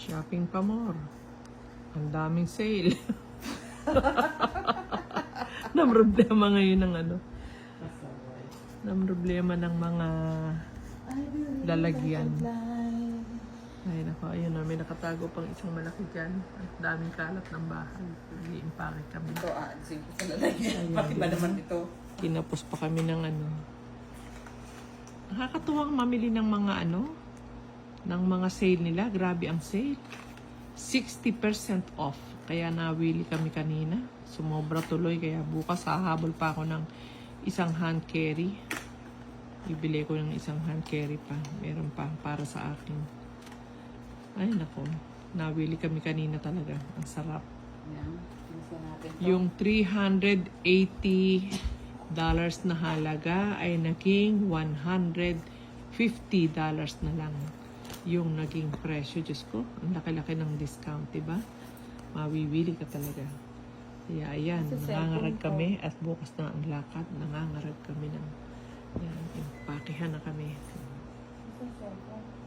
Shopping pa more. Ang daming sale. Namroblema ngayon ng ano. Namroblema ng mga lalagyan. Ay nako, ayun na, may nakatago pang isang malaki dyan. Ang daming kalat ng bahay. I-impake kami. Ito, sige sa lalagyan. Pati ba naman ito? Kinapos pa kami ng ano. Nakakatuwang mamili ng mga ano, ng mga sale nila. Grabe ang sale. 60% off. Kaya nawili kami kanina. Sumobra tuloy. Kaya bukas hahabol pa ako ng isang hand carry. Bibili ko ng isang hand carry pa. Meron pa para sa akin. Ay nako. Nawili kami kanina talaga. Ang sarap. Yan. Gusto natin to. Yung $380 na halaga ay naging $150 na lang yung naging presyo. Diyos ko, ang laki-laki ng discount, diba? Mawiwili ka talaga. Kaya ayan, nangangarag kami at bukas na ang lakad. Nangangarag kami ng yan, impakehan na kami. Ito, cellphone.